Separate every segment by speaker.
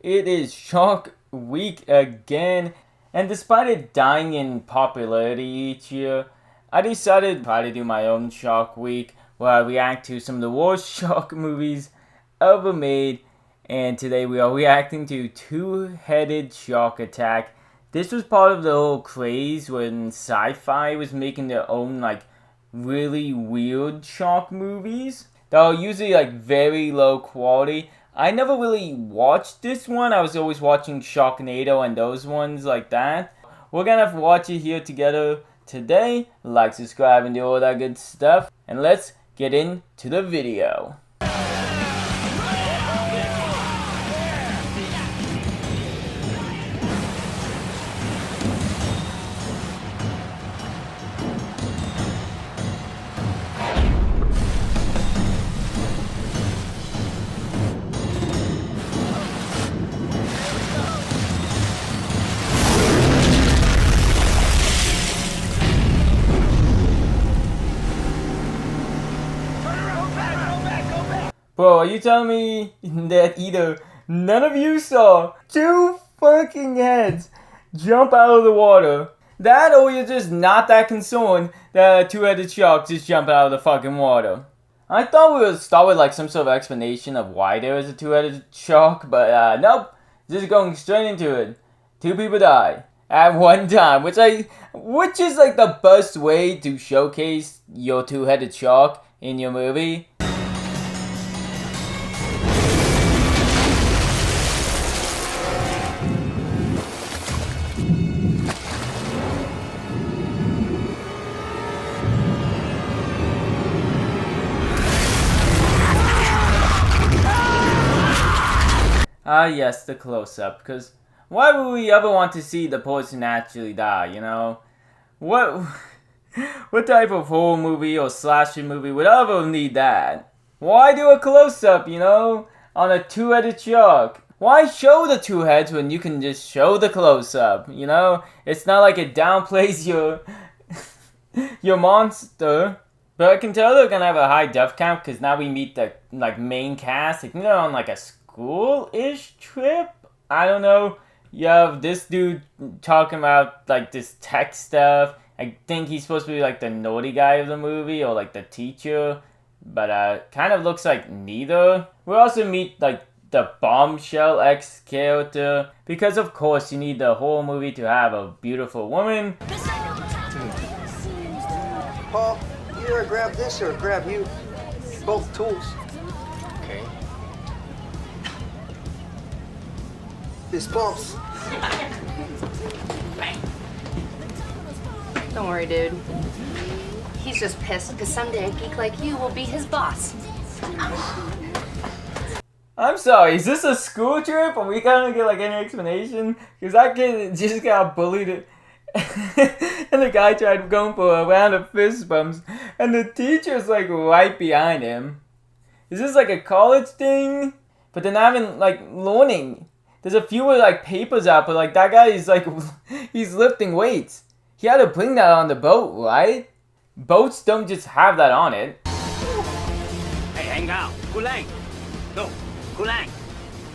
Speaker 1: It is Shark Week again, and despite it dying in popularity each year, I decided to try to do my own Shark Week where I react to some of the worst shark movies ever made. And today we are reacting to Two-Headed Shark Attack. This was part of the whole craze when sci-fi was making their own really weird shark movies that are usually very low quality. I never really watched this one. I was always watching Sharknado and those ones like that. We're gonna watch it here together today. Like, subscribe, and do all that good stuff. And let's get into the video. Bro, are you telling me that either none of you saw two fucking heads jump out of the water? That, or you're just not that concerned that a two-headed shark just jumped out of the fucking water? I thought we would start with some sort of explanation of why there is a two-headed shark, but nope. Just going straight into it. Two people die at one time, which is the best way to showcase your two-headed shark in your movie. Ah yes, the close-up, because why would we ever want to see the person actually die, you know? What type of horror movie or slasher movie would ever need that? Why do a close-up, on a two-headed shark? Why show the two heads when you can just show the close-up, It's not like it downplays your monster. But I can tell they're gonna have a high death count, because now we meet the main cast. They're on a school-ish trip? I don't know. You have this dude talking about this tech stuff. I think he's supposed to be the naughty guy of the movie or the teacher, but kind of looks like neither. We also meet the Bombshell X character, because of course you need the whole movie to have a beautiful woman.
Speaker 2: Paul, either grab this or grab you. Both tools.
Speaker 3: Okay.
Speaker 2: This bumps.
Speaker 4: Don't worry, dude. He's just pissed because someday a geek like you will be his boss.
Speaker 1: I'm sorry, is this a school trip? Are we gonna get any explanation? Because that kid just got bullied and the guy tried going for a round of fist bumps and the teacher's right behind him. Is this a college thing? But they're not even learning. There's a few papers out, but that guy is he's lifting weights. He had to bring that on the boat, right? Boats don't just have that on it.
Speaker 3: Hey, hang out. Kulang. No. Kulang.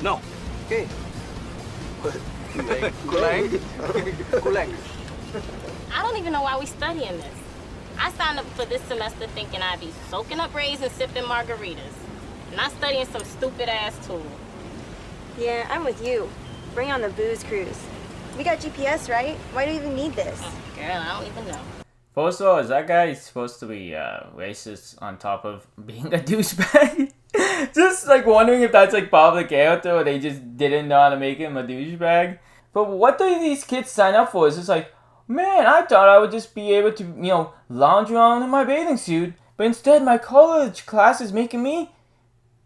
Speaker 3: No.
Speaker 2: Okay. Kulang. Kulang.
Speaker 5: I don't even know why we studying this. I signed up for this semester thinking I'd be soaking up rays and sipping margaritas, not studying some stupid ass tool.
Speaker 6: Yeah, I'm with you. Bring on the booze cruise. We got GPS, right? Why do we even need this?
Speaker 5: Girl, I don't even know.
Speaker 1: First of all, is that guy supposed to be racist on top of being a douchebag? Just wondering if that's part of the character or they just didn't know how to make him a douchebag. But what do these kids sign up for? It's just man, I thought I would just be able to, lounge around in my bathing suit. But instead, my college class is making me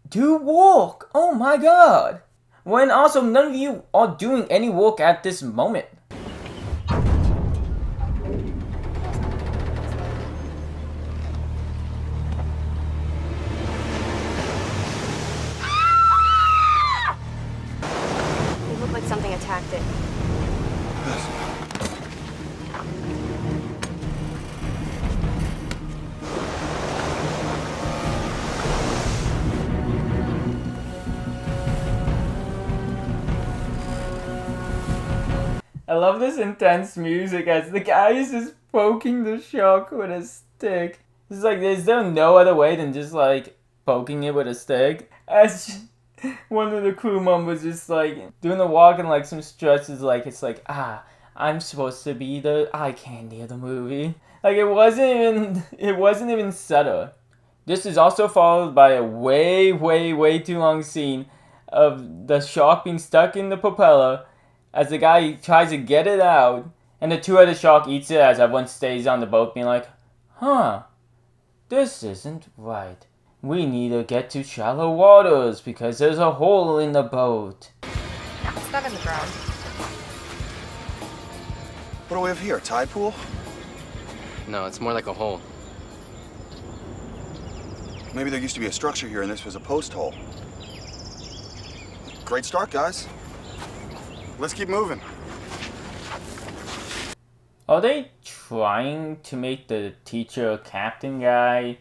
Speaker 1: do work. Oh my god. When also none of you are doing any work at this moment.
Speaker 6: It looked like something attacked it.
Speaker 1: I love this intense music as the guy is just poking the shark with a stick. It's like, is there no other way than just like poking it with a stick? As one of the crew members just like doing the walk and like some stretches, like it's like, I'm supposed to be the eye candy of the movie. Like it wasn't even subtle. This is also followed by a way too long scene of the shark being stuck in the propeller as the guy tries to get it out, and the two-headed shark eats it as everyone stays on the boat being like, this isn't right. We need to get to shallow waters because there's a hole in the boat.
Speaker 4: It's not in the ground.
Speaker 7: What do we have here? Tide pool?
Speaker 8: No, it's more like a hole.
Speaker 7: Maybe there used to be a structure here and this was a post hole. Great start, guys. Let's keep moving.
Speaker 1: Are they trying to make the teacher captain guy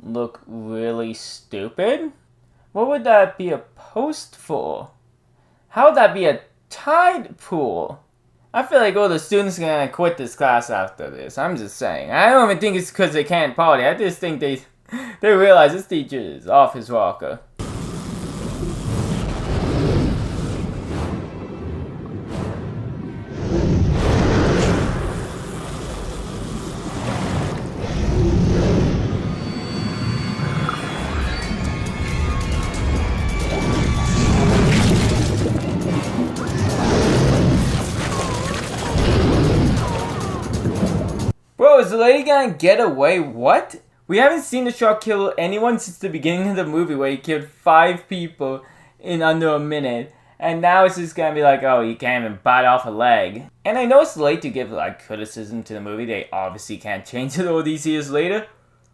Speaker 1: look really stupid? What would that be a post for? How would that be a tide pool? I feel like all the students are gonna quit this class after this. I'm just saying. I don't even think it's because they can't party. I just think they realize this teacher is off his rocker. Bro, is the lady gonna get away? What? We haven't seen the shark kill anyone since the beginning of the movie where he killed 5 people in under a minute. And now it's just gonna be like, oh, you can't even bite off a leg. And I know it's late to give like criticism to the movie. They obviously can't change it all these years later.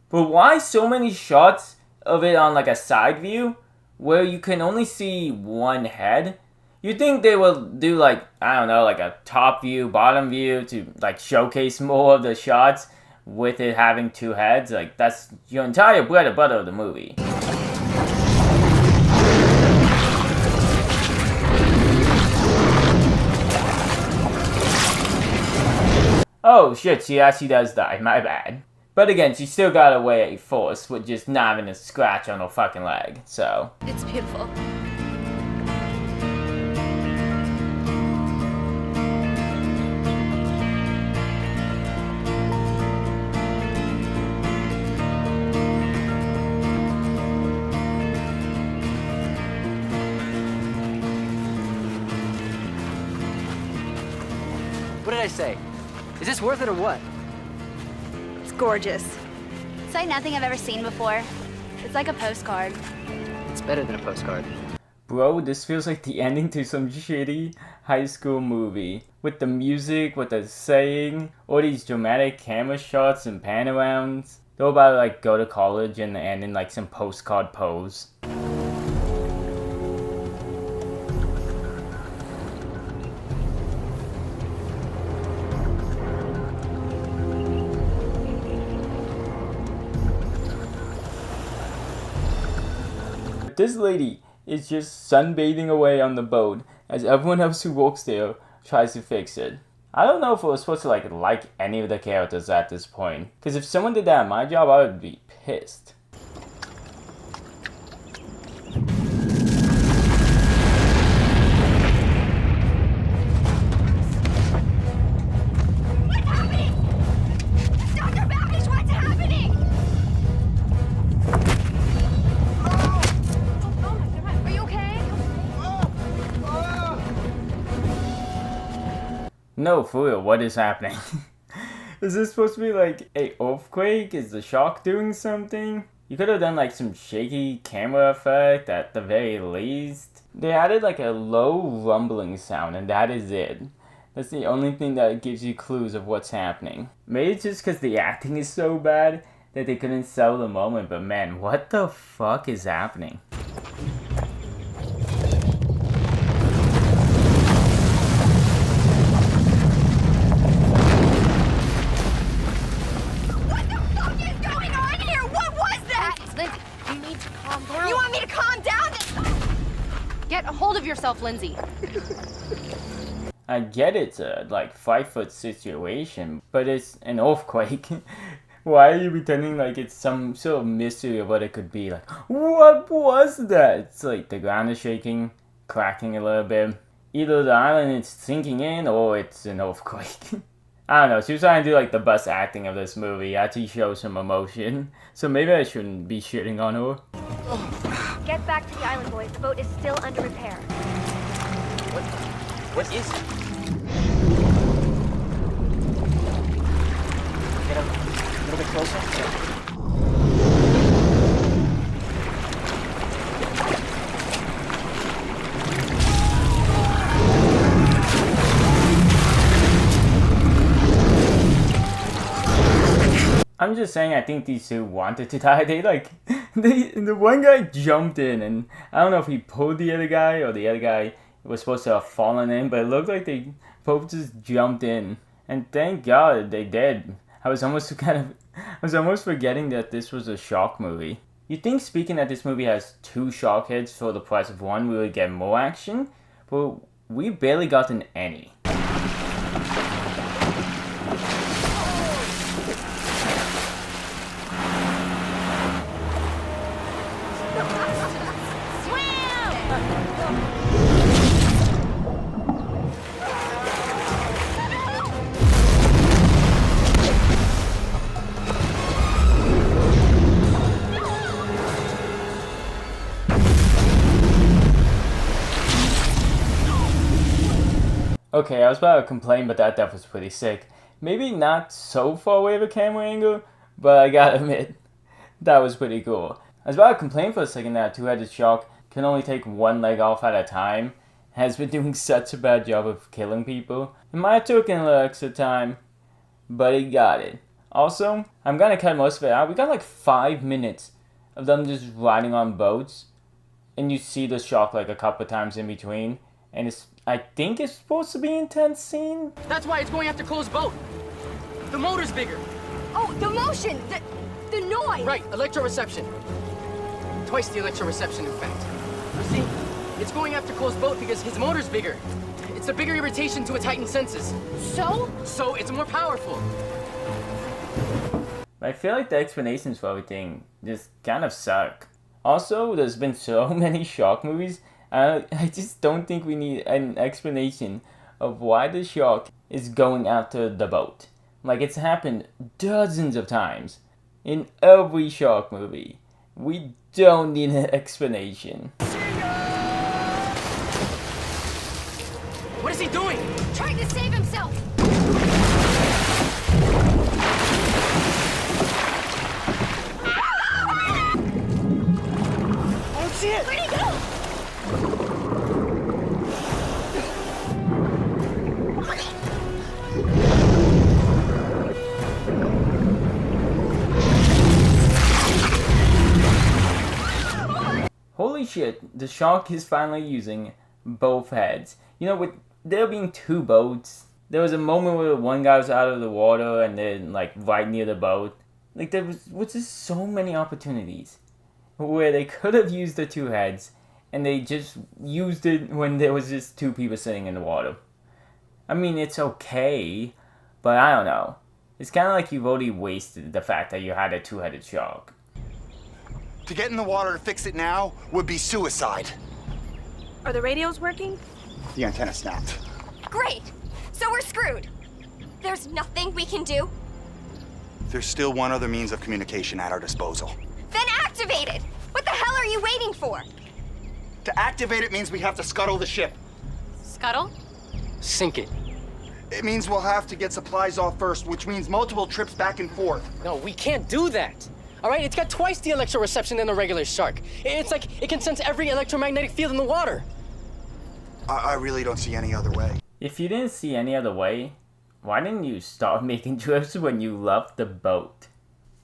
Speaker 1: But why so many shots of it on like a side view where you can only see one head? You'd think they will do like, I don't know, like a top view, bottom view to like showcase more of the shots with it having 2 heads. Like that's your entire bread and butter of the movie. Oh shit, she actually does die, my bad. But again, she still got away force with just not having a scratch on her fucking leg, so.
Speaker 4: It's beautiful.
Speaker 9: What did I say? Is this worth it or what?
Speaker 6: It's gorgeous.
Speaker 10: It's like nothing I've ever seen before. It's like a postcard.
Speaker 9: It's better than a postcard.
Speaker 1: Bro, this feels like the ending to some shitty high school movie. With the music, with the saying, all these dramatic camera shots and pan arounds. They're about to like go to college and end in like some postcard pose. This lady is just sunbathing away on the boat as everyone else who works there tries to fix it. I don't know if I was supposed to like any of the characters at this point. Because if someone did that at my job, I would be pissed.
Speaker 10: What's happening? Dr. Babish, what's happening? Are you okay?
Speaker 1: No, for real, what is happening? Is this supposed to be like a earthquake? Is the shark doing something? You could have done like some shaky camera effect at the very least. They added like a low rumbling sound and that is it. That's the only thing that gives you clues of what's happening. Maybe it's just because the acting is so bad that they couldn't sell the moment, but man, what the fuck is happening?
Speaker 10: What the fuck is going on here? What was that?
Speaker 4: Lindsay, you need to calm down.
Speaker 10: You want me to calm down?
Speaker 4: Get a hold of yourself, Lindsay.
Speaker 1: I get it's a like 5-foot situation, but it's an earthquake. Why are you pretending like it's some sort of mystery of what it could be? Like, what was that? It's like the ground is shaking, cracking a little bit. Either the island is sinking in or it's an earthquake. I don't know, she was trying to do like the best acting of this movie, actually show some emotion. So maybe I shouldn't be shitting on her.
Speaker 6: Get back to the island, boys. The boat is still under repair.
Speaker 9: What is it? Get a little bit closer.
Speaker 1: I'm just saying I think these two wanted to die. The one guy jumped in and I don't know if he pulled the other guy or the other guy was supposed to have fallen in, but it looked like they both just jumped in. And thank God they did. I was almost forgetting that this was a shark movie. You'd think speaking that this movie has 2 shark heads for the price of 1, we would get more action, but we barely gotten any. Okay, I was about to complain, but that death was pretty sick. Maybe not so far away of a camera angle, but I gotta admit, that was pretty cool. I was about to complain for a second that a 2-headed shark can only take 1 leg off at a time. Has been doing such a bad job of killing people. It might have taken a little extra time, but he got it. Also, I'm gonna cut most of it out. We got like 5 minutes of them just riding on boats, and you see the shark like a couple times in between, and I think it's supposed to be an intense scene.
Speaker 9: That's why it's going after Cole's boat. The motor's bigger.
Speaker 6: Oh, the motion! The noise!
Speaker 9: Right, electroreception. Twice the electroreception, in fact. You see, it's going after Cole's boat because his motor's bigger. It's a bigger irritation to its heightened senses. So it's more powerful.
Speaker 1: I feel like the explanations for everything just kind of suck. Also, there's been so many shark movies, I just don't think we need an explanation of why the shark is going after the boat. Like, it's happened dozens of times in every shark movie. We don't need an explanation.
Speaker 9: What is he doing?
Speaker 6: Trying to save himself!
Speaker 9: I don't see it!
Speaker 6: Where'd he go?
Speaker 1: Holy shit, the shark is finally using both heads. You know, with there being 2 boats, there was a moment where one guy was out of the water and then, like, right near the boat. Like, there was just so many opportunities where they could have used the 2 heads and they just used it when there was just 2 people sitting in the water. I mean, it's okay, but I don't know. It's kind of like you've already wasted the fact that you had a 2-headed shark.
Speaker 7: To get in the water to fix it now would be suicide.
Speaker 6: Are the radios working?
Speaker 7: The antenna snapped.
Speaker 6: Great! So we're screwed. There's nothing we can do?
Speaker 7: There's still one other means of communication at our disposal.
Speaker 6: Then activate it! What the hell are you waiting for?
Speaker 7: To activate it means we have to scuttle the ship.
Speaker 5: Scuttle?
Speaker 9: Sink it.
Speaker 7: It means we'll have to get supplies off first, which means multiple trips back and forth.
Speaker 9: No, we can't do that. All right, it's got twice the electroreception than a regular shark. It's like it can sense every electromagnetic field in the water.
Speaker 7: I really don't see any other way.
Speaker 1: If you didn't see any other way, why didn't you start making trips when you left the boat?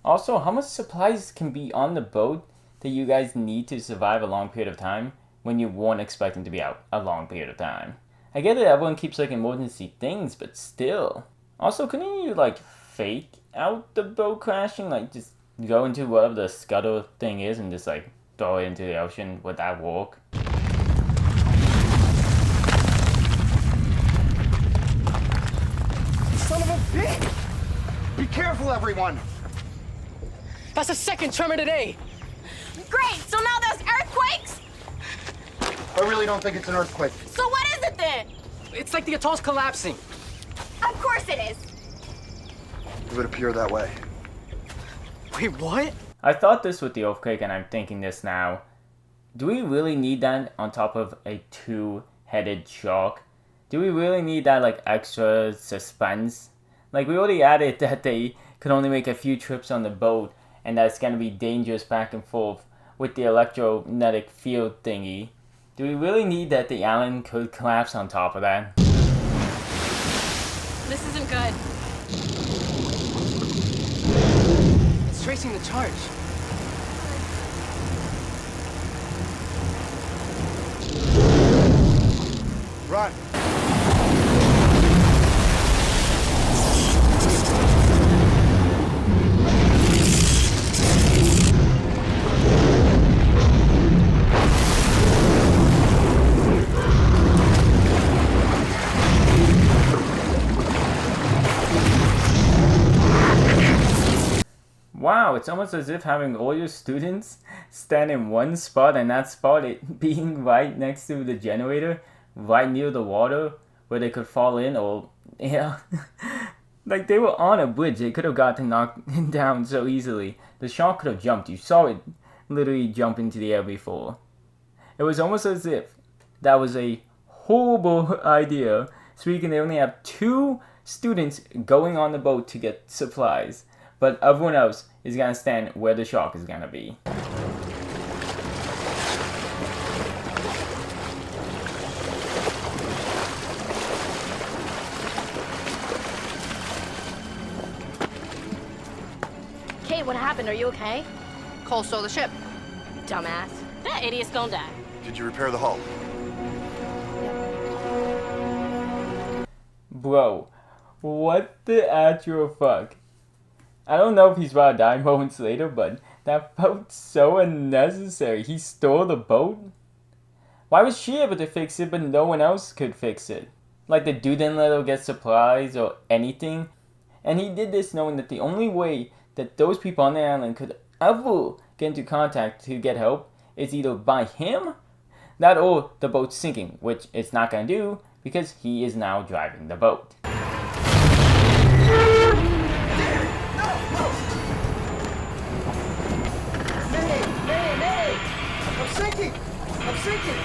Speaker 1: Also, how much supplies can be on the boat that you guys need to survive a long period of time when you weren't expecting to be out a long period of time? I get that everyone keeps like emergency things, but still. Also, couldn't you like fake out the boat crashing? Like just go into whatever the scuttle thing is and just like throw it into the ocean? Would that work?
Speaker 7: fool everyone.
Speaker 9: That's the second tremor today.
Speaker 5: Great, so now there's earthquakes?
Speaker 7: I really don't think it's an earthquake.
Speaker 5: So what is it then?
Speaker 9: It's like the atoll's collapsing.
Speaker 10: Of course it is.
Speaker 7: It would appear that way.
Speaker 9: Wait, what?
Speaker 1: I thought this with the earthquake, and I'm thinking this now. Do we really need that on top of a two-headed shark? Do we really need that, like, extra suspense? Like, we already added that they could only make a few trips on the boat, and that's gonna be dangerous back and forth with the electromagnetic field thingy. Do we really need that the island could collapse on top of that?
Speaker 5: This isn't good.
Speaker 9: It's tracing the charge.
Speaker 7: Run.
Speaker 1: Wow, it's almost as if having all your students stand in one spot, and that spot it being right next to the generator, right near the water, where they could fall in, or, yeah. Like, they were on a bridge, they could have gotten knocked down so easily. The shark could have jumped, you saw it literally jump into the air before. It was almost as if that was a horrible idea, so we can only have 2 students going on the boat to get supplies. But everyone else is gonna stand where the shark is gonna be.
Speaker 5: Kate, what happened? Are you okay?
Speaker 4: Cole stole the ship.
Speaker 5: Dumbass. That idiot's gonna die.
Speaker 7: Did you repair the hull?
Speaker 1: Bro, what the actual fuck? I don't know if he's about to die moments later, but that boat's so unnecessary. He stole the boat? Why was she able to fix it but no one else could fix it? Like the dude didn't let her get supplies or anything? And he did this knowing that the only way that those people on the island could ever get into contact to get help is either by him, that or the boat sinking, which it's not gonna do because he is now driving the boat.
Speaker 2: I'm sinking!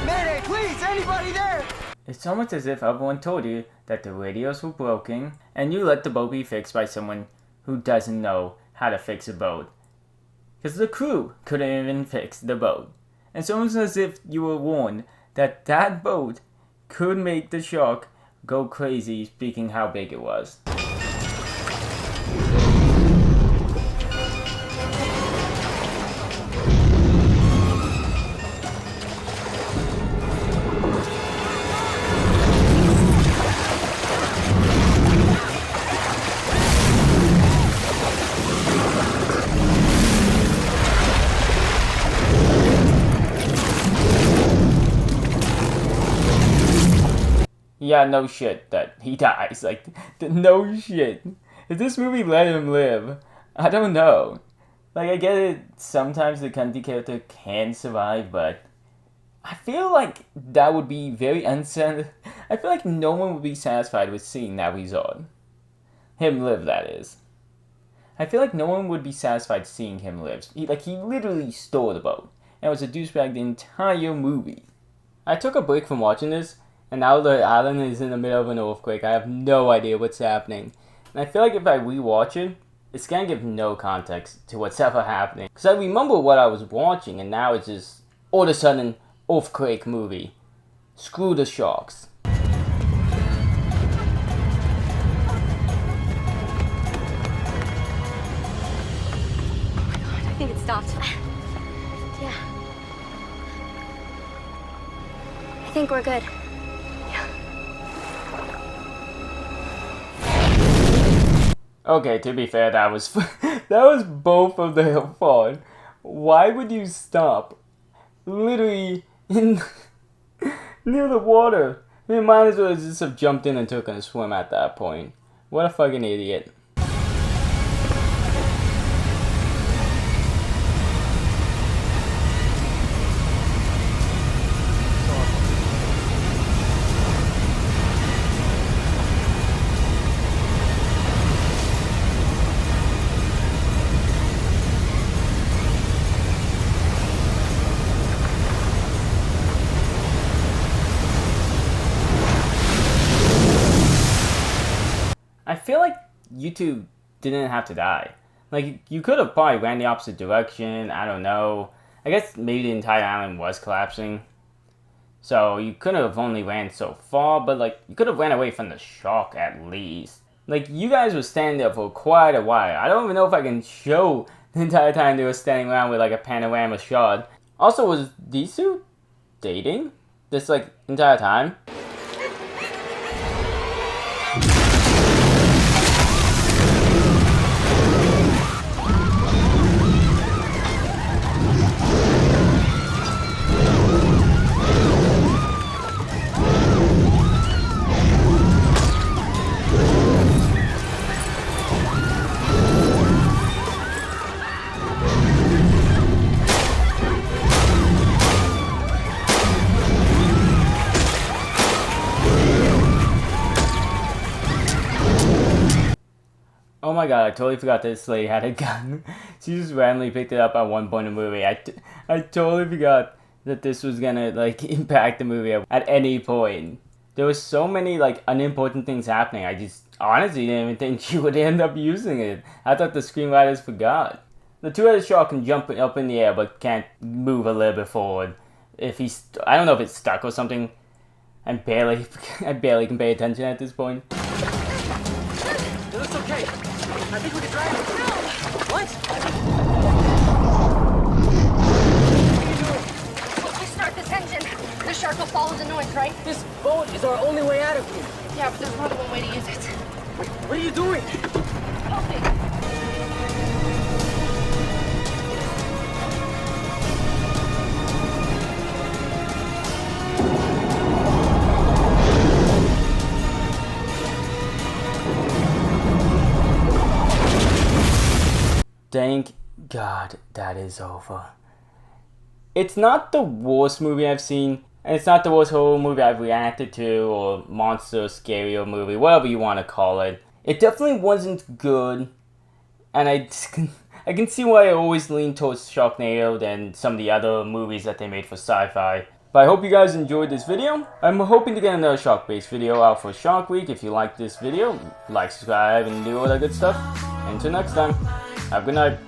Speaker 2: Mayday, please! Anybody there?
Speaker 1: It's almost as if everyone told you that the radios were broken and you let the boat be fixed by someone who doesn't know how to fix a boat. Because the crew couldn't even fix the boat. And it's almost as if you were warned that that boat could make the shark go crazy, speaking how big it was. Yeah, no shit that he dies. Like, no shit. If this movie let him live, I don't know. Like, I get it, sometimes the country character can survive, but I feel like that would be very unsatisfying. I feel like no one would be satisfied with seeing that result. Him live, that is. I feel like no one would be satisfied seeing him live. He literally stole the boat, and was a douchebag the entire movie. I took a break from watching this, and now the island is in the middle of an earthquake. I have no idea what's happening. And I feel like if I rewatch it, it's gonna give no context to what's ever happening. Because I remember what I was watching, and now it's just all of a sudden earthquake movie. Screw the sharks.
Speaker 6: I think it stopped. Yeah. think we're good.
Speaker 1: Okay, to be fair, that was that was both of their fault. Why would you stop? Literally in near the water. You might as well just have jumped in and took a swim at that point. What a fucking idiot. I feel like you two didn't have to die. Like, you could have probably ran the opposite direction, I don't know. I guess maybe the entire island was collapsing. So you could have only ran so far, but like, you could have ran away from the shark at least. Like, you guys were standing there for quite a while. I don't even know if I can show the entire time they were standing around with like a panorama shot. Also, was these two dating this like entire time? Oh my god, I totally forgot this lady had a gun. She just randomly picked it up at one point in the movie. I totally forgot that this was gonna like impact the movie at any point. There was so many like unimportant things happening. I just honestly didn't even think she would end up using it. I thought the screenwriters forgot. The two-headed shark can jump up in the air but can't move a little bit forward. If he's, I don't know if it's stuck or something. I barely can pay attention at this point.
Speaker 9: It looks okay. I think we can drive it. No! What?
Speaker 4: Once we start this engine, the shark will follow the noise, right?
Speaker 9: This boat is our only way out of here.
Speaker 4: Yeah, but there's more than one way to use it.
Speaker 9: Wait, what are you doing?
Speaker 4: Help me.
Speaker 1: Thank God that is over. It's not the worst movie I've seen, and it's not the worst horror movie I've reacted to, or monster, scary movie, whatever you want to call it. It definitely wasn't good, and I can see why I always lean towards Sharknado than some of the other movies that they made for sci-fi. But I hope you guys enjoyed this video. I'm hoping to get another shark-based video out for Shark Week. If you like this video, like, subscribe, and do all that good stuff. Until next time, have a good night.